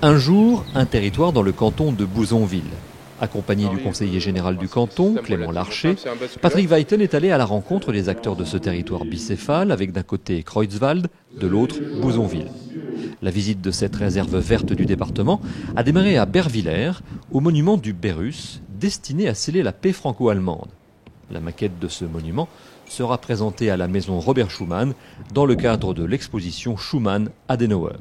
Un jour, un territoire dans le canton de Bouzonville. Accompagné du conseiller général du canton, Clément Larcher, Patrick Weiten est allé à la rencontre des acteurs de ce territoire bicéphale, avec d'un côté Creutzwald, de l'autre Bouzonville. La visite de cette réserve verte du département a démarré à Bervillers, au monument du Bérus, destiné à sceller la paix franco-allemande. La maquette de ce monument sera présentée à la maison Robert Schuman dans le cadre de l'exposition Schuman-Adenauer.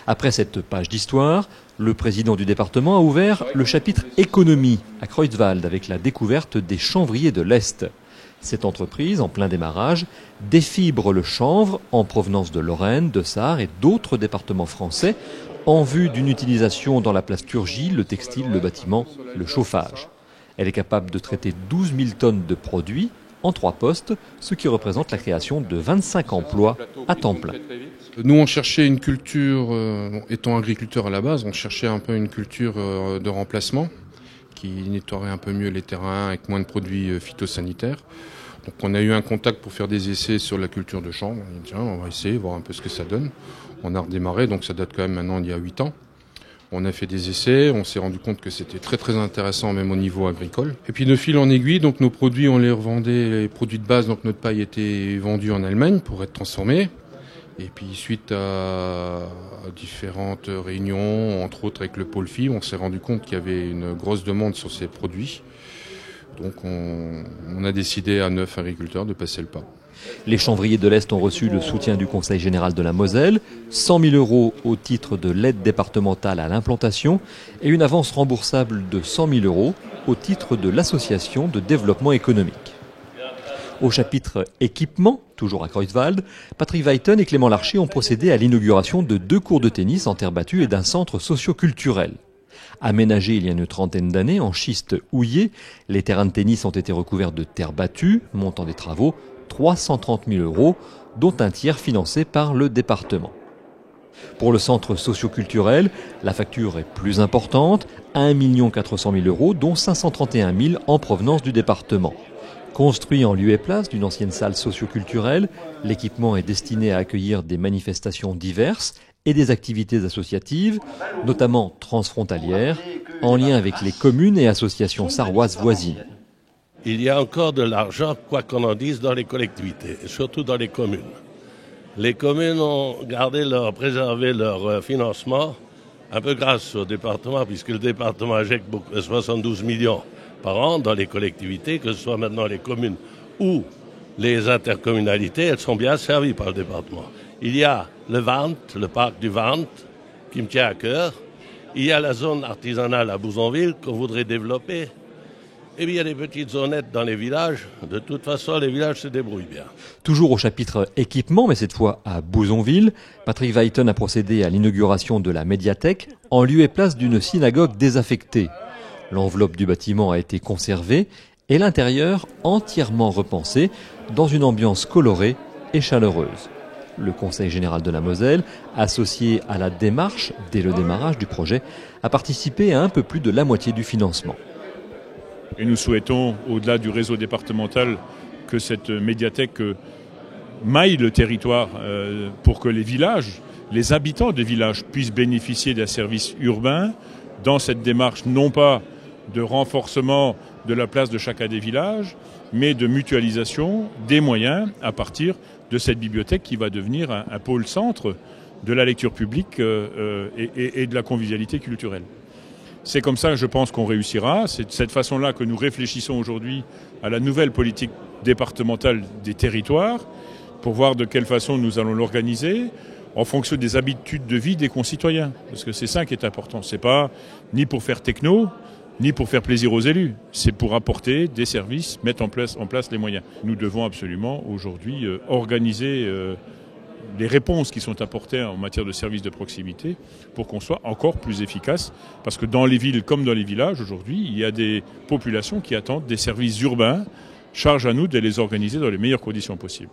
Après cette page d'histoire, le président du département a ouvert le chapitre économie à Creutzwald avec la découverte des chanvriers de l'Est. Cette entreprise, en plein démarrage, défibre le chanvre en provenance de Lorraine, de Sarre et d'autres départements français en vue d'une utilisation dans la plasturgie, le textile, le bâtiment, le chauffage. Elle est capable de traiter 12 000 tonnes de produits en 3 postes, ce qui représente la création de 25 emplois à temps plein. Nous, on cherchait une culture, étant agriculteurs à la base, on cherchait un peu une culture de remplacement qui nettoierait un peu mieux les terrains avec moins de produits phytosanitaires. Donc on a eu un contact pour faire des essais sur la culture de chanvre. On a dit, tiens, on va essayer, voir un peu ce que ça donne. On a redémarré, donc ça date quand même maintenant d'il y a 8 ans. On a fait des essais, on s'est rendu compte que c'était très très intéressant même au niveau agricole. Et puis de fil en aiguille, donc nos produits, on les revendait, les produits de base, donc notre paille était vendue en Allemagne pour être transformée. Et puis suite à différentes réunions, entre autres avec le pôle FI, on s'est rendu compte qu'il y avait une grosse demande sur ces produits. Donc on a décidé à 9 agriculteurs de passer le pas. Les chanvriers de l'Est ont reçu le soutien du Conseil général de la Moselle, 100 000 € au titre de l'aide départementale à l'implantation et une avance remboursable de 100 000 € au titre de l'association de développement économique. Au chapitre équipement, toujours à Creutzwald, Patrick Weiten et Clément Larcher ont procédé à l'inauguration de 2 cours de tennis en terre battue et d'un centre socio-culturel. Aménagés il y a une trentaine d'années en schiste houillé, les terrains de tennis ont été recouverts de terre battue, montant des travaux 330 000 €, dont un tiers financé par le département. Pour le centre socio-culturel, la facture est plus importante, 1 400 000 €, dont 531 000 en provenance du département. Construit en lieu et place d'une ancienne salle socio-culturelle, l'équipement est destiné à accueillir des manifestations diverses et des activités associatives, notamment transfrontalières, en lien avec les communes et associations sarroises voisines. Il y a encore de l'argent, quoi qu'on en dise, dans les collectivités, et surtout dans les communes. Les communes ont préservé leur financement, un peu grâce au département, puisque le département injecte 72 millions par an dans les collectivités, que ce soit maintenant les communes ou les intercommunalités, elles sont bien servies par le département. Il y a le Warnt, le parc du Warnt, qui me tient à cœur. Il y a la zone artisanale à Bouzonville qu'on voudrait développer. Et puis il y a des petites zonettes dans les villages. De toute façon, les villages se débrouillent bien. Toujours au chapitre équipement, mais cette fois à Bouzonville, Patrick Weiten a procédé à l'inauguration de la médiathèque en lieu et place d'une synagogue désaffectée. L'enveloppe du bâtiment a été conservée et l'intérieur entièrement repensé dans une ambiance colorée et chaleureuse. Le Conseil général de la Moselle, associé à la démarche dès le démarrage du projet, a participé à un peu plus de la moitié du financement. Et nous souhaitons, au-delà du réseau départemental, que cette médiathèque maille le territoire pour que les villages, les habitants des villages puissent bénéficier d'un service urbain dans cette démarche non pas de renforcement de la place de chacun des villages, mais de mutualisation des moyens à partir de cette bibliothèque qui va devenir un pôle centre de la lecture publique et de la convivialité culturelle. C'est comme ça, je pense, qu'on réussira. C'est de cette façon-là que nous réfléchissons aujourd'hui à la nouvelle politique départementale des territoires pour voir de quelle façon nous allons l'organiser en fonction des habitudes de vie des concitoyens. Parce que c'est ça qui est important. C'est pas ni pour faire techno, ni pour faire plaisir aux élus. C'est pour apporter des services, mettre en place les moyens. Nous devons absolument aujourd'hui organiser les réponses qui sont apportées en matière de services de proximité pour qu'on soit encore plus efficace. Parce que dans les villes comme dans les villages, aujourd'hui, il y a des populations qui attendent des services urbains. Charge à nous de les organiser dans les meilleures conditions possibles.